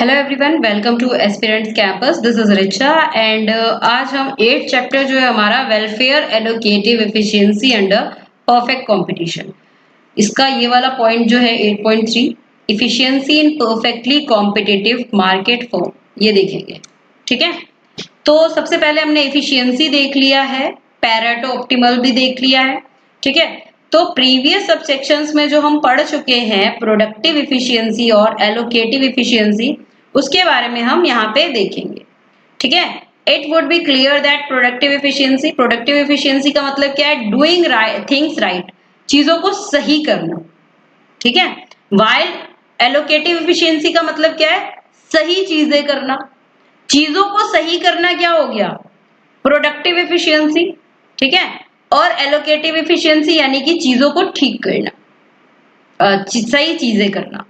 Hello everyone, welcome two aspirants campus. This is Richa and आज हम 8th chapter जो है हमारा welfare allocative efficiency under perfect competition, इसका ये वाला पॉइंट जो है 8.3 efficiency in perfectly competitive market form, ये देखेंगे। ठीक है, तो सबसे पहले हमने इफिशिएंसी देख लिया है, पैरेटो ऑप्टिमल भी देख लिया है। ठीक है, तो प्रीवियस सबसेक्शंस में जो हम पढ़ चुके हैं प्रोडक्टिव इफिशिएंसी और एलोकेटिव इफिशिएंसी, उसके बारे में हम यहाँ पे देखेंगे। ठीक है, it would be clear that productive efficiency का मतलब क्या है? डूइंग थिंग्स राइट, चीजों को सही करना। ठीक है, वाइल एलोकेटिव इफिशिएंसी का मतलब क्या है? सही चीजें करना। चीजों को सही करना क्या हो गया? Productive efficiency. ठीक है, और एलोकेटिव इफिशियंसी यानी कि चीजों को ठीक करना, सही चीजें करना।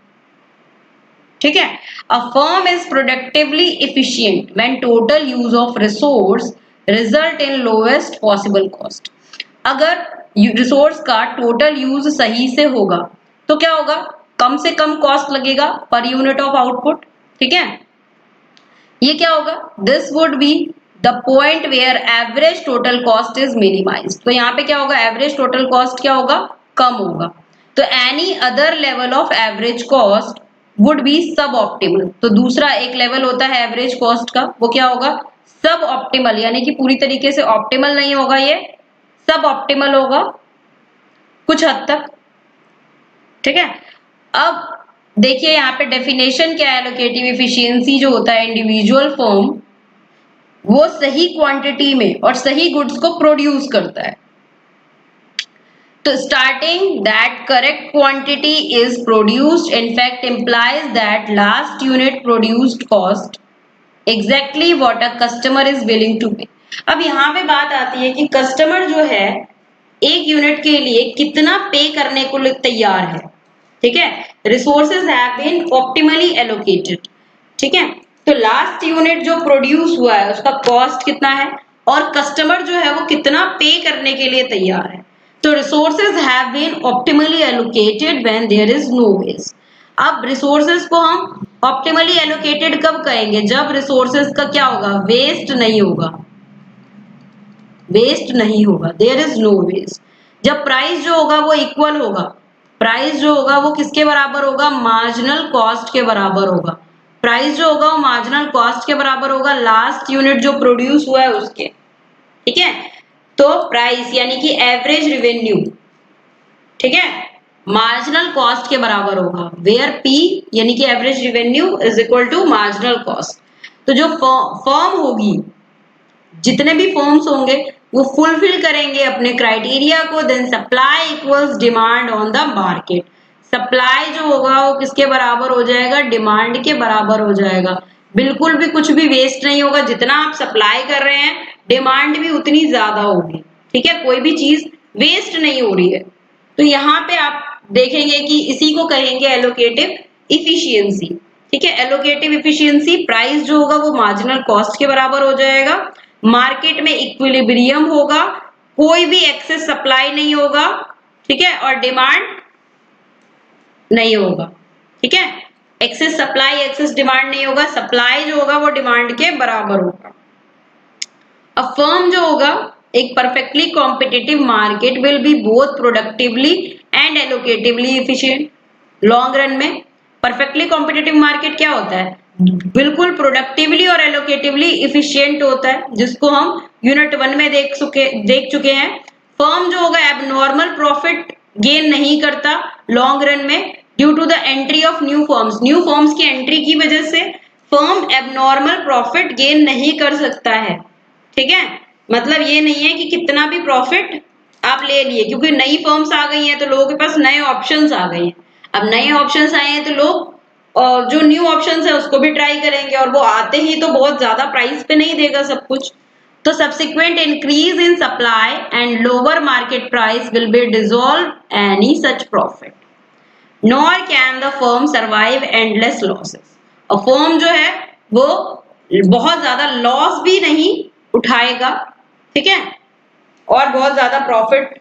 ठीक है, a firm is productively efficient when total use of resource result in lowest possible cost. अगर रिसोर्स का टोटल यूज सही से होगा तो क्या होगा? कम से कम कॉस्ट लगेगा पर यूनिट ऑफ आउटपुट। ठीक है, ये क्या होगा? This would be the point where average total cost is minimised. तो यहाँ पे क्या होगा? एवरेज टोटल कॉस्ट क्या होगा? कम होगा। तो any other level of average cost would be सब ऑप्टिमल। तो दूसरा एक लेवल होता है एवरेज कॉस्ट का, वो क्या होगा? सब ऑप्टिमल, यानी कि पूरी तरीके से ऑप्टिमल नहीं होगा, ये सब ऑप्टिमल होगा कुछ हद तक। ठीक है, अब देखिए यहाँ पे डेफिनेशन क्या है एलोकेटिव इफिशियंसी जो होता है, इंडिविजुअल फर्म वो सही क्वांटिटी में और सही गुड्स को प्रोड्यूस करता है। तो starting that correct quantity is produced in fact implies that last unit produced cost exactly what a customer is willing to pay. अब यहाँ पे बात आती है कि कस्टमर जो है एक यूनिट के लिए कितना पे करने को तैयार है। ठीक है, resources have been optimally allocated. ठीक है, तो लास्ट यूनिट जो प्रोड्यूस हुआ है उसका कॉस्ट कितना है और कस्टमर जो है वो कितना पे करने के लिए तैयार है। तो resources have been optimally allocated when there is no waste. अब रिसोर्सेज को हम ऑप्टिमली एलोकेटेड कब कहेंगे? जब रिसोर्सेज का क्या होगा? वेस्ट नहीं होगा, वेस्ट नहीं होगा, देयर इज नो वेस्ट। जब प्राइस जो होगा वो इक्वल होगा, प्राइस जो होगा वो किसके बराबर होगा? मार्जिनल कॉस्ट के बराबर होगा। प्राइस जो होगा वो मार्जिनल कॉस्ट के बराबर होगा लास्ट यूनिट जो प्रोड्यूस हुआ है उसके। ठीक है, तो प्राइस यानी कि एवरेज रेवेन्यू, ठीक है, मार्जिनल कॉस्ट के बराबर होगा, वेयर पी यानी कि average revenue is equal to marginal cost. तो जो फर्म होगी, जितने भी फॉर्म्स होंगे वो फुलफिल करेंगे अपने क्राइटेरिया को, then supply equals demand on the market. Supply जो होगा वो किसके बराबर हो जाएगा? डिमांड के बराबर हो जाएगा। बिल्कुल भी कुछ भी वेस्ट नहीं होगा, जितना आप सप्लाई कर रहे हैं डिमांड भी उतनी ज्यादा होगी। ठीक है, कोई भी चीज वेस्ट नहीं हो रही है। तो यहाँ पे आप देखेंगे कि इसी को कहेंगे एलोकेटिव इफिशियंसी। ठीक है, एलोकेटिव इफिशियंसी, प्राइस जो होगा वो मार्जिनल कॉस्ट के बराबर हो जाएगा, मार्केट में इक्विलिब्रियम होगा, कोई भी एक्सेस सप्लाई नहीं होगा। ठीक है, और डिमांड नहीं होगा। ठीक है, एक्सेस सप्लाई एक्सेस डिमांड नहीं होगा, सप्लाई जो होगा वो डिमांड के बराबर होगा। अब फर्म जो होगा एक perfectly competitive market will be both productively and allocatively efficient. Long run में परफेक्टली कॉम्पिटिटिव मार्केट क्या होता है? बिल्कुल प्रोडक्टिवली और एलोकेटिवली इफिशिएंट होता है, जिसको हम यूनिट 1 में देख चुके हैं। फर्म जो होगा एबनॉर्मल प्रॉफिट गेन नहीं करता लॉन्ग रन में due to the entry of new firms. New firms की एंट्री की वजह से फर्म एबनॉर्मल प्रॉफिट गेन नहीं कर सकता है। ठीक है, मतलब ये नहीं है कि कितना भी प्रॉफिट आप ले लिए, क्योंकि नई फर्म्स आ गई हैं तो लोगों के पास नए ऑप्शंस आ गए हैं। अब नए ऑप्शंस आए हैं तो लोग जो न्यू ऑप्शंस है उसको भी ट्राई करेंगे, और वो आते ही तो बहुत ज्यादा प्राइस पे नहीं देगा सब कुछ। तो subsequent increase in supply and lower market price will be dissolve any such profit, nor can the firm survive endless losses. और फर्म जो है वो बहुत ज्यादा लॉस भी नहीं उठाएगा, ठीक है, और बहुत ज्यादा प्रॉफिट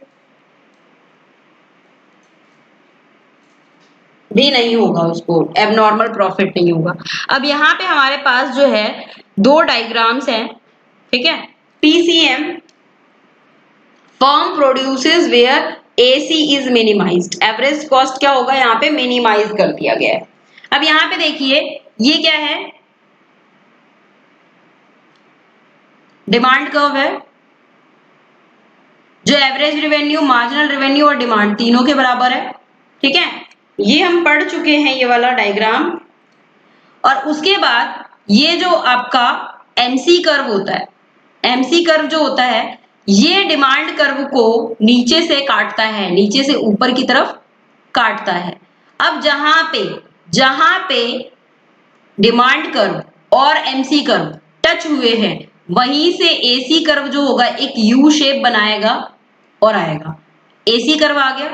भी नहीं होगा, उसको एबनॉर्मल प्रॉफिट नहीं होगा। अब यहाँ पे हमारे पास जो है दो डायग्राम्स हैं, ठीक है। PCM, firm produces where AC is minimized, average cost क्या होगा यहाँ पे मिनिमाइज कर दिया गया है। अब यहाँ पे देखिए ये क्या है, डिमांड कर्व है, जो एवरेज रेवेन्यू, मार्जिनल रेवेन्यू और डिमांड तीनों के बराबर है, ठीक है। ये हम पढ़ चुके हैं ये वाला डायग्राम। और उसके बाद ये जो आपका एमसी कर्व होता है, एमसी कर्व जो होता है ये डिमांड कर्व को नीचे से काटता है, नीचे से ऊपर की तरफ काटता है। अब जहां पे डिमांड कर्व और एमसी कर्व टच हुए हैं वहीं से एसी कर्व जो होगा एक यू शेप बनाएगा और आएगा, एसी कर्व आ गया।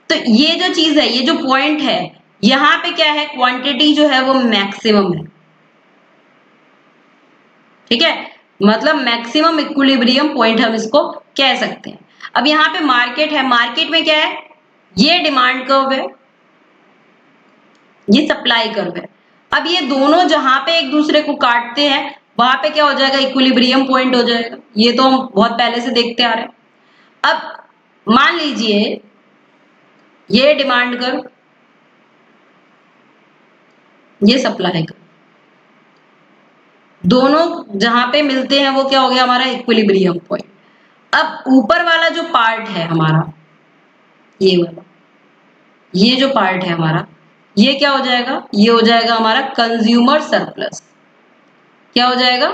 तो ये जो चीज है, ये जो पॉइंट है, यहां पे क्या है, क्वांटिटी जो है वो मैक्सिमम है, ठीक है। मतलब मैक्सिमम इक्विलिब्रियम पॉइंट हम इसको कह सकते हैं। अब यहाँ पे मार्केट है, मार्केट में क्या है, ये डिमांड कर्व है, ये सप्लाई कर्व है। अब ये दोनों जहां पे एक दूसरे को काटते हैं वहां पे क्या हो जाएगा, इक्विलिब्रियम पॉइंट हो जाएगा। ये तो हम बहुत पहले से देखते आ रहे हैं। अब मान लीजिए ये डिमांड कर्व, ये सप्लाई कर्व, दोनों जहां पे मिलते हैं वो क्या हो गया हमारा इक्विलिब्रियम पॉइंट। अब ऊपर वाला जो पार्ट है हमारा, ये वाला, ये जो पार्ट है हमारा, ये क्या हो जाएगा, ये हो जाएगा हमारा कंज्यूमर सरप्लस। क्या हो जाएगा,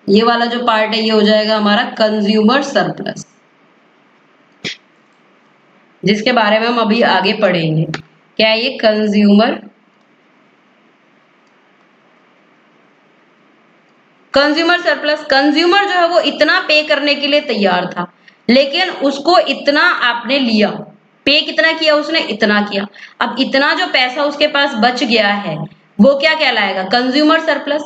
ये वाला जो पार्ट है ये हो जाएगा हमारा कंज्यूमर सरप्लस, जिसके बारे में हम अभी आगे पढ़ेंगे। क्या है ये, कंज्यूमर सरप्लस। कंज्यूमर जो है वो इतना पे करने के लिए तैयार था, लेकिन उसको इतना आपने लिया, पे कितना किया उसने, इतना किया। अब इतना जो पैसा उसके पास बच गया है वो क्या कहलाएगा, कंज्यूमर सरप्लस।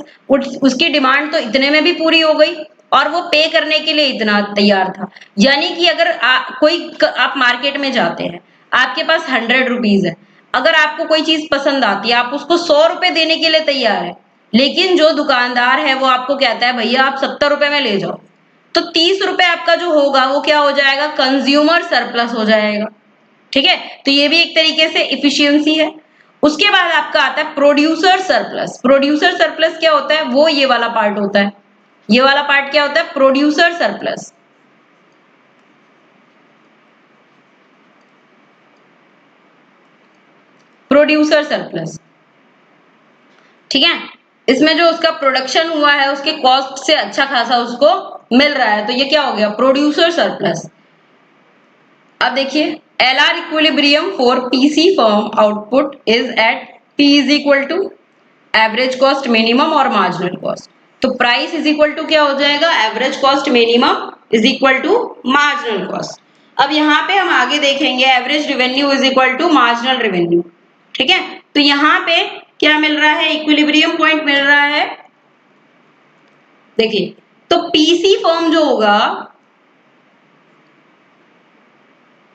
उसकी डिमांड तो इतने में भी पूरी हो गई और वो पे करने के लिए इतना तैयार था। यानी कि अगर आप मार्केट में जाते हैं, आपके पास 100 रुपीज है, अगर आपको कोई चीज पसंद आती है आप उसको 100 रुपए देने के लिए तैयार है, लेकिन जो दुकानदार है वो आपको कहता है भैया आप 70 रुपए में ले जाओ, तो 30 रुपए आपका जो होगा वो क्या हो जाएगा, कंज्यूमर सरप्लस हो जाएगा, ठीक है। तो ये भी एक तरीके से इफिशियंसी है। उसके बाद आपका आता है प्रोड्यूसर सरप्लस। प्रोड्यूसर सरप्लस क्या होता है, वो ये वाला पार्ट होता है। ये वाला पार्ट क्या होता है, प्रोड्यूसर सरप्लस। प्रोड्यूसर सरप्लस, ठीक है। इसमें जो उसका प्रोडक्शन हुआ है उसके कॉस्ट से अच्छा खासा उसको मिल रहा है, तो ये क्या हो गया, प्रोड्यूसर सरप्लस। अब देखिए LR equilibrium for PC firm output is at P is equal to average cost minimum और मार्जिनल कॉस्ट। तो प्राइस इज इक्वल टू क्या हो जाएगा, average cost minimum is equal to marginal cost. अब यहाँ पे हम आगे देखेंगे average revenue is equal to marginal revenue, ठीक है। तो यहाँ पे क्या मिल रहा है, इक्विलिब्रियम पॉइंट मिल रहा है। देखिए तो पीसी फर्म जो होगा,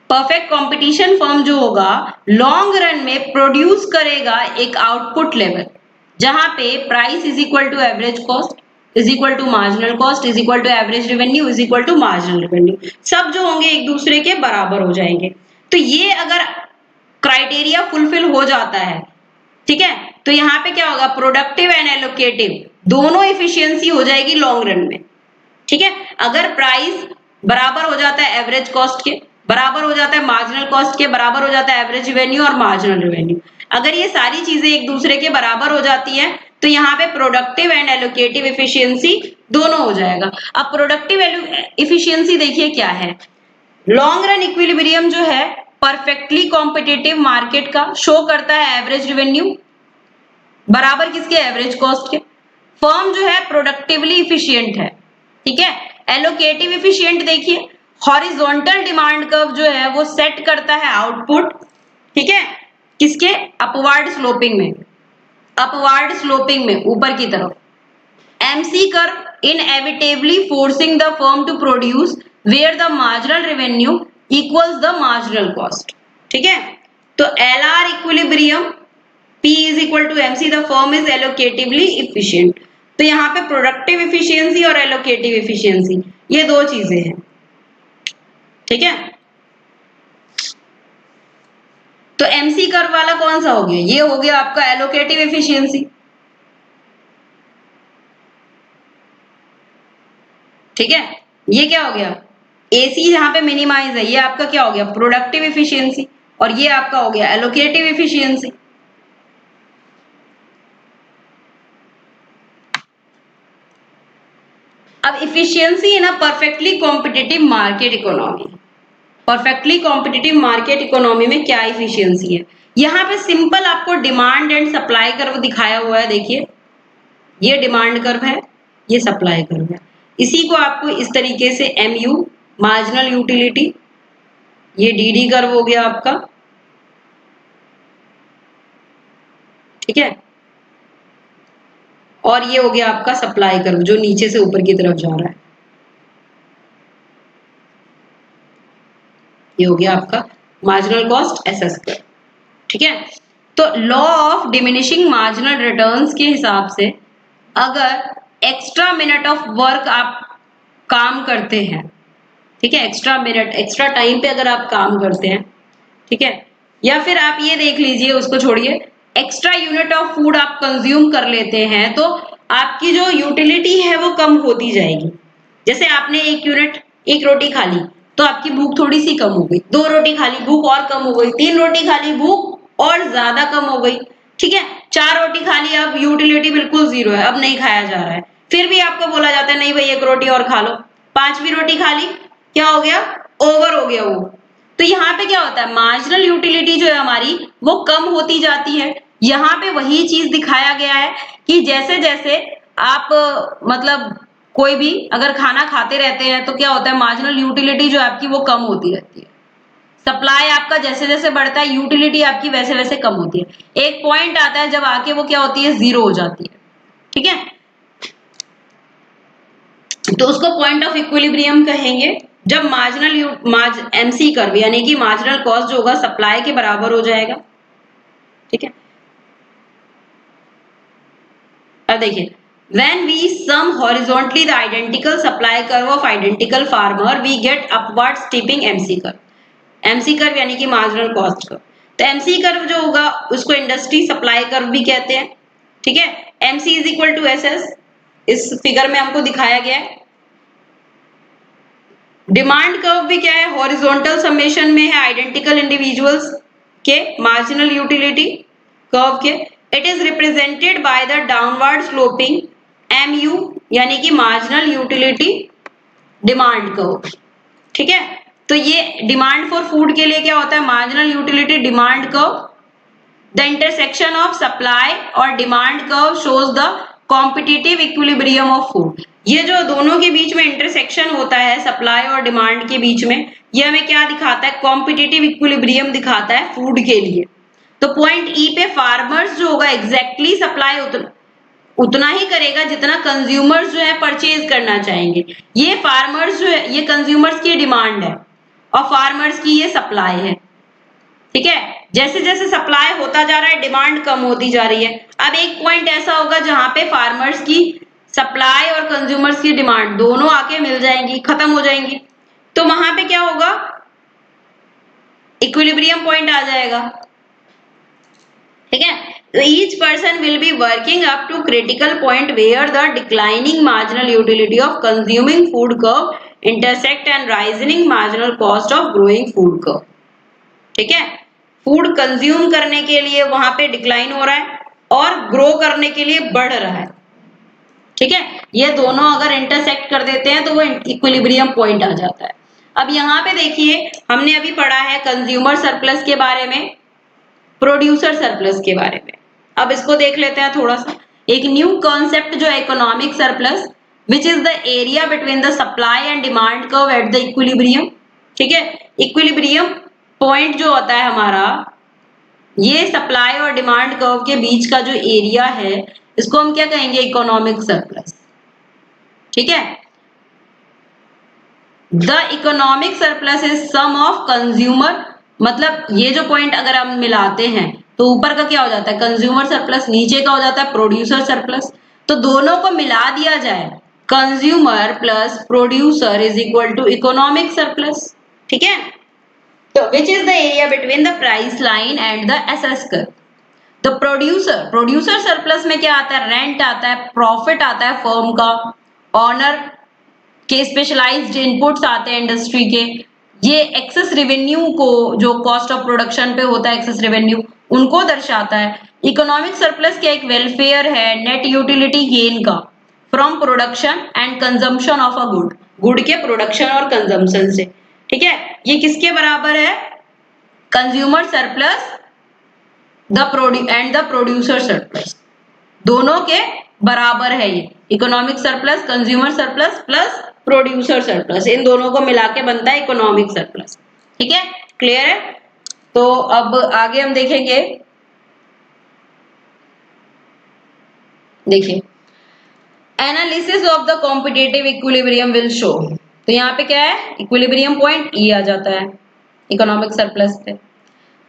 परफेक्ट कंपटीशन फर्म जो होगा, लॉन्ग रन में प्रोड्यूस करेगा एक आउटपुट लेवल जहां पे price is equal to average cost is equal to marginal cost is equal to average revenue is equal to marginal revenue, सब जो होंगे एक दूसरे के बराबर हो जाएंगे। तो ये अगर क्राइटेरिया फुलफिल हो जाता है, ठीक है, तो यहाँ पे क्या होगा, प्रोडक्टिव एंड एलोकेटिव दोनों इफिशियंसी हो जाएगी लॉन्ग रन में, ठीक है। अगर प्राइस बराबर हो जाता है एवरेज कॉस्ट के, बराबर हो जाता है मार्जिनल कॉस्ट के, बराबर हो जाता है एवरेज रेवेन्यू और मार्जिनल रेवेन्यू, अगर ये सारी चीजें एक दूसरे के बराबर हो जाती हैं तो यहाँ पे प्रोडक्टिव एंड एलोकेटिव इफिशियंसी दोनों हो जाएगा। अब प्रोडक्टिव इफिशियंसी देखिए क्या है, लॉन्ग रन इक्विलिब्रियम जो है परफेक्टली कॉम्पिटिटिव मार्केट का शो करता है एवरेज रेवेन्यू बराबर किसके, एवरेज कॉस्ट के। फर्म जो है प्रोडक्टिवली इफिशियंट है, ठीक है। एलोकेटिव इफिशियंट देखिए, हॉरिजॉन्टल डिमांड कर्व जो है वो सेट करता है आउटपुट, ठीक है, किसके, अपवर्ड स्लोपिंग में, अपवर्ड स्लोपिंग में ऊपर की तरफ। MC curve inevitably forcing the firm to produce where the marginal revenue equals the marginal cost. ठीक है। तो LR equilibrium P is equal to MC, the firm is allocatively efficient. तो यहाँ पे प्रोडक्टिव इफिशियंसी और एलोकेटिव इफिशियंसी ये दो चीजें हैं, ठीक है। तो MC कर्व वाला कौन सा हो गया, ये हो गया आपका एलोकेटिव एफिशिएंसी, ठीक है। ये क्या हो गया, AC यहाँ पे मिनिमाइज है, ये आपका क्या हो गया प्रोडक्टिव एफिशिएंसी, और ये आपका हो गया एलोकेटिव एफिशिएंसी। अब इफिशियंसी इन अ perfectly competitive market economy, perfectly competitive market economy में क्या इफिशियंसी है। यहाँ पे सिंपल आपको डिमांड एंड सप्लाई कर्व दिखाया हुआ है, देखिए ये डिमांड कर्व है, ये सप्लाई कर्व है। इसी को आपको इस तरीके से MU मार्जिनल यूटिलिटी, ये DD कर्व हो गया आपका, ठीक है। और ये हो गया आपका सप्लाई कर्व जो नीचे से ऊपर की तरफ जा रहा है, ये हो गया आपका मार्जिनल कॉस्ट SS कर्व, ठीक है। तो law of diminishing marginal returns के हिसाब से अगर एक्स्ट्रा मिनट ऑफ वर्क आप काम करते हैं, ठीक है, एक्स्ट्रा मिनट एक्स्ट्रा टाइम पे अगर आप काम करते हैं, ठीक है, या फिर आप ये देख लीजिए, उसको छोड़िए, एक्स्ट्रा यूनिट ऑफ फूड आप कंज्यूम कर लेते हैं तो आपकी जो यूटिलिटी है वो कम होती जाएगी। जैसे आपने एक यूनिट एक रोटी खा ली तो आपकी भूख थोड़ी सी कम हो गई, दो रोटी खा ली भूख और कम हो गई, तीन रोटी खा ली भूख और ज्यादा कम हो गई, ठीक है। चार रोटी खा ली, अब यूटिलिटी बिल्कुल जीरो है, अब नहीं खाया जा रहा है, फिर भी आपको बोला जाता है नहीं भाई एक रोटी और खा लो। पांचवी रोटी खा ली, क्या हो गया, ओवर हो गया वो। तो यहाँ पे क्या होता है, मार्जिनल यूटिलिटी जो है हमारी वो कम होती जाती है। यहाँ पे वही चीज दिखाया गया है कि जैसे जैसे आप मतलब कोई भी अगर खाना खाते रहते हैं तो क्या होता है, मार्जिनल यूटिलिटी जो आपकी वो कम होती रहती है। सप्लाई आपका जैसे जैसे बढ़ता है यूटिलिटी आपकी वैसे वैसे कम होती है। एक पॉइंट आता है जब आके वो क्या होती है, जीरो हो जाती है, ठीक है। तो उसको पॉइंट ऑफ इक्विलिब्रियम कहेंगे जब मार्जिनल MC कर्व यानी कि मार्जिनल कॉस्ट जो होगा सप्लाई के बराबर हो जाएगा, ठीक है। अब देखिए, when we sum horizontally the identical supply curve of identical farmer we get upward steeping MC curve. MC curve यानी कि मार्जिनल कॉस्ट कर्व। तो MC कर्व जो होगा उसको इंडस्ट्री सप्लाई कर्व भी कहते हैं, ठीक है। MC is equal to SS, इस फिगर में हमको दिखाया गया है। डिमांड कर्व भी क्या है, हॉरिजॉन्टल समेशन में है आइडेंटिकल इंडिविजुअल्स के मार्जिनल यूटिलिटी कर्व के। It is represented by the downward sloping MU यानी कि मार्जिनल यूटिलिटी डिमांड कर्व, ठीक है। तो ये डिमांड फॉर फूड के लिए क्या होता है, marginal utility demand curve. The intersection of supply और demand curve shows the competitive equilibrium of food. ये जो दोनों के बीच में इंटरसेक्शन होता है सप्लाई और डिमांड के बीच में, ये हमें क्या दिखाता है, कॉम्पिटिटिव इक्विलिब्रियम दिखाता है फूड के लिए। तो पॉइंट E पे फार्मर्स जो होगा एग्जैक्टली सप्लाई उतना ही करेगा जितना कंज्यूमर्स जो है परचेज करना चाहेंगे। ये फार्मर्स जो है ये कंज्यूमर्स की डिमांड है और फार्मर्स की ये सप्लाई है, ठीक है। जैसे जैसे सप्लाई होता जा रहा है डिमांड कम होती जा रही है। अब एक पॉइंट ऐसा होगा जहां पे फार्मर्स की सप्लाई और कंज्यूमर्स की डिमांड दोनों आके मिल जाएंगी, खत्म हो जाएंगी, तो वहां पे क्या होगा, इक्विलिब्रियम पॉइंट आ जाएगा, ठीक है। तो each person will be working up to critical point where the declining marginal utility of consuming food curve intersect and raising marginal cost of growing food curve, ठीक है। फूड कंज्यूम करने के लिए वहां पे डिक्लाइन हो रहा है और ग्रो करने के लिए बढ़ रहा है, ठीक है। ये दोनों अगर इंटरसेक्ट कर देते हैं तो वो इक्विलिब्रियम पॉइंट आ जाता है। अब यहाँ पे देखिए हमने अभी पढ़ा है कंज्यूमर सरप्लस के बारे में, प्रोड्यूसर सरप्लस के बारे में। अब इसको देख लेते हैं थोड़ा सा। एक न्यू कॉन्सेप्ट जो है economic surplus, which is the area between the supply and demand curve at the equilibrium, ठीक है। इक्विलिब्रियम पॉइंट जो होता है हमारा, ये सप्लाई और डिमांड कर्व के बीच का जो एरिया है इसको हम क्या कहेंगे, इकोनॉमिक सरप्लस, ठीक है। The economic surplus is sum of consumer मतलब ये जो पॉइंट अगर हम मिलाते हैं तो ऊपर का क्या हो जाता है, कंज्यूमर सरप्लस, नीचे का हो जाता है प्रोड्यूसर सरप्लस। तो दोनों को मिला दिया जाए, consumer plus producer is equal to economic surplus. ठीक है, तो which is the area between the price line and the SS curve. तो प्रोड्यूसर सरप्लस में क्या आता है, रेंट आता है, प्रॉफिट आता है फर्म का, ऑनर के स्पेशलाइज्ड इनपुट्स आते हैं इंडस्ट्री के, ये एक्सेस रेवेन्यू को, जो कॉस्ट ऑफ प्रोडक्शन पे होता है एक्सेस रेवेन्यू, उनको दर्शाता है। इकोनॉमिक सरप्लस क्या एक वेलफेयर है नेट यूटिलिटी गेन का from production and consumption of a good, good के प्रोडक्शन और कंजम्पशन से। ठीक है, ये किसके बराबर है, consumer surplus the producer surplus, दोनों के बराबर है ये। Economic surplus, consumer surplus plus producer surplus, इन दोनों को मिला के बनता है इकोनॉमिक सरप्लस। ठीक है, क्लियर है। तो अब आगे हम देखेंगे, देखिए analysis of the competitive equilibrium will show. तो यहाँ पे क्या है, इक्विलिब्रियम पॉइंट ई आ जाता है इकोनॉमिक सरप्लस पे।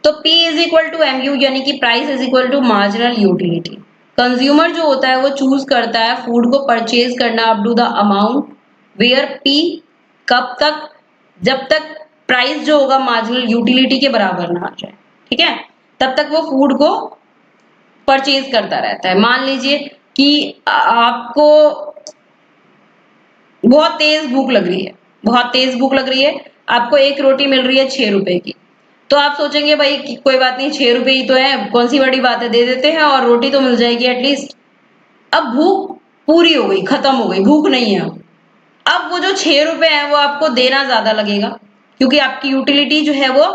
तो P is equal to M U, यानी कि price is equal to marginal utility. Consumer जो होता है वो चूज करता है फूड को परचेज करना up to the amount where P, कब तक, जब तक प्राइस जो होगा मार्जिनल यूटिलिटी के बराबर ना आ जाए। ठीक है, तब तक वो फूड को परचेज करता रहता है। मान लीजिए कि आपको बहुत तेज भूख लग रही है, बहुत तेज भूख लग रही है, आपको एक रोटी मिल रही है 6 रुपए की, तो आप सोचेंगे भाई कि कोई बात नहीं, 6 रुपए ही तो है, कौन सी बड़ी बात है, दे देते हैं और रोटी तो मिल जाएगी एटलीस्ट। अब भूख पूरी हो गई, खत्म हो गई, भूख नहीं है। अब वो जो 6 रुपए है वो आपको देना ज्यादा लगेगा, क्योंकि आपकी यूटिलिटी जो है वो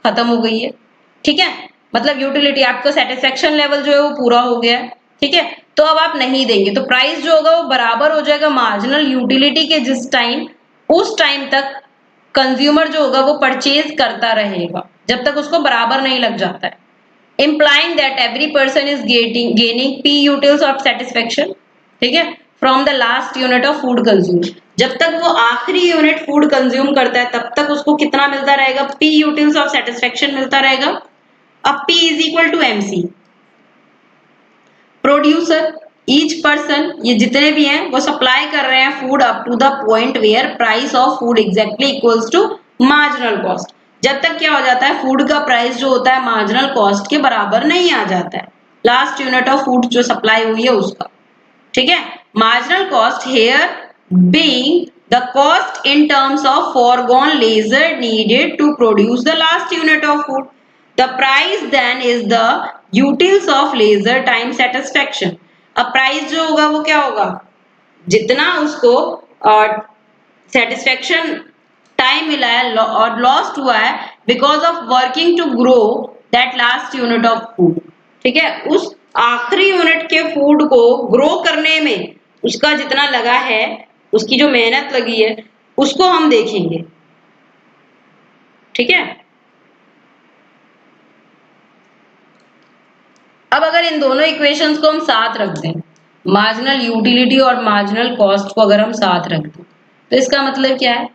खत्म हो गई है। ठीक है, मतलब यूटिलिटी, आपका सेटिस्फेक्शन लेवल जो है वो पूरा हो गया है। ठीक है, तो अब आप नहीं देंगे तो प्राइस जो होगा वो बराबर हो जाएगा मार्जिनल यूटिलिटी के, जिस टाइम, उस टाइम तक कंज्यूमर जो होगा वो परचेज करता रहेगा जब तक उसको बराबर नहीं लग जाता है। implying that every person is gaining P utils of satisfaction, ठीक है, from the last unit of food consumed। जब तक वो आखिरी यूनिट फूड कंज्यूम करता है तब तक उसको कितना मिलता रहेगा, P utils of satisfaction मिलता रहेगा। अब P is equal to MC, producer, each person, ये जितने भी हैं वो सप्लाई कर रहे हैं food up to the point where price of food exactly equals to marginal cost. जब तक क्या हो जाता है, फूड का प्राइस जो होता है मार्जिनल कॉस्ट के बराबर नहीं आ जाता है, लास्ट यूनिट ऑफ फूड जो सप्लाई हुई है उसका। ठीक है, marginal cost here being the cost in terms of foregone labor needed to produce the last unit of food. The price then is the utils of labor time satisfaction. अब price जो होगा वो क्या होगा, जितना उसको सेटिस्फेक्शन टाइम मिला है और लॉस्ट हुआ है because of working to grow that last unit of food. ठीक है, उस आखिरी यूनिट के फूड को ग्रो करने में उसका जितना लगा है, उसकी जो मेहनत लगी है उसको हम देखेंगे। ठीक है, अब अगर इन दोनों इक्वेशंस को हम साथ रख दें, मार्जिनल यूटिलिटी और मार्जिनल कॉस्ट को अगर हम साथ रख दें, तो इसका मतलब क्या है,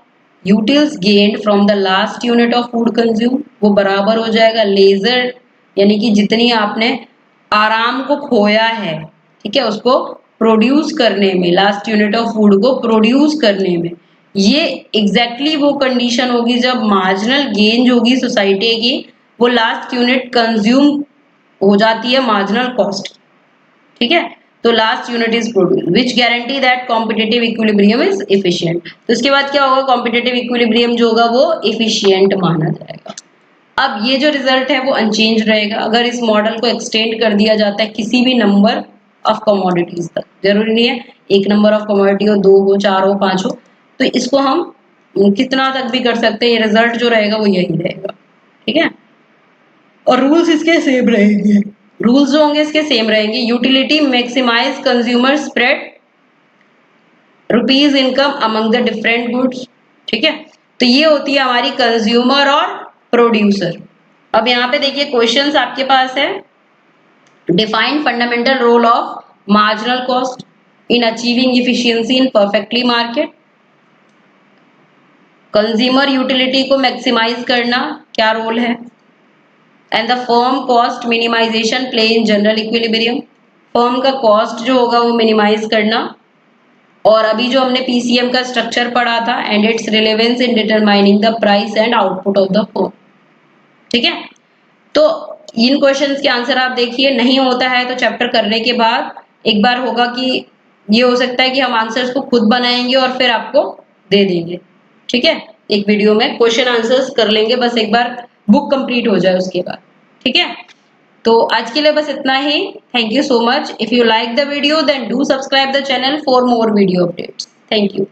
utils gained from the last unit of food consume, वो बराबर हो जाएगा लेजर, यानी कि जितनी आपने आराम को खोया है, ठीक है, उसको प्रोड्यूस करने में, लास्ट यूनिट ऑफ फूड को प्रोड्यूस करने में, ये एग्जैक्टली वो कंडीशन होगी जब मार्जिनल गेन जो होगी सोसाइटी की, वो लास्ट यूनिट कंज्यूम हो जाती है मार्जिनल कॉस्ट। ठीक है, तो last unit is produce which guarantee that competitive equilibrium is efficient. तो इसके बाद क्या होगा, कॉम्पिटिटिव इक्विलिब्रियम जो होगा वो एफिशिएंट माना जाएगा। अब ये जो रिजल्ट है वो अनचेंज रहेगा अगर इस मॉडल को एक्सटेंड कर दिया जाता है किसी भी नंबर ऑफ कमोडिटीज तक। जरूरी नहीं है एक नंबर ऑफ कमोडिटी हो, 2 हो, 4 हो, 5 हो, तो इसको हम कितना तक भी कर सकते हैं, ये रिजल्ट जो रहेगा वो यही रहेगा। ठीक है, और रूल्स इसके सेम रहेंगे, रूल्स जो होंगे इसके सेम रहेंगे। Utility maximize consumer spread rupees income among the different goods. ठीक है, तो ये होती है हमारी कंज्यूमर और प्रोड्यूसर। अब यहाँ पे देखिए क्वेश्चंस आपके पास है, define fundamental role of marginal cost in achieving efficiency in perfectly market, consumer utility को मैक्सिमाइज करना क्या रोल है? And the firm cost minimization play in general equilibrium, firm का कॉस्ट जो होगा वो मिनिमाइज करना। और अभी जो हमने पीसीएम का स्ट्रक्चर पढ़ा था and it's relevance in determining the price and output of the firm. ठीक है, तो इन क्वेश्चंस के आंसर आप देखिए, नहीं होता है तो चैप्टर करने के बाद एक बार होगा कि ये हो सकता है कि हम आंसर्स को खुद बनाएंगे और फिर आपको दे देंगे। ठीक है, एक वीडियो में क्वेश्चन आंसर्स कर लेंगे, बस एक बार बुक कंप्लीट हो जाए उसके बाद। ठीक है, तो आज के लिए बस इतना ही। Thank you so much. If you like the video then do subscribe the channel for more video updates. Thank you.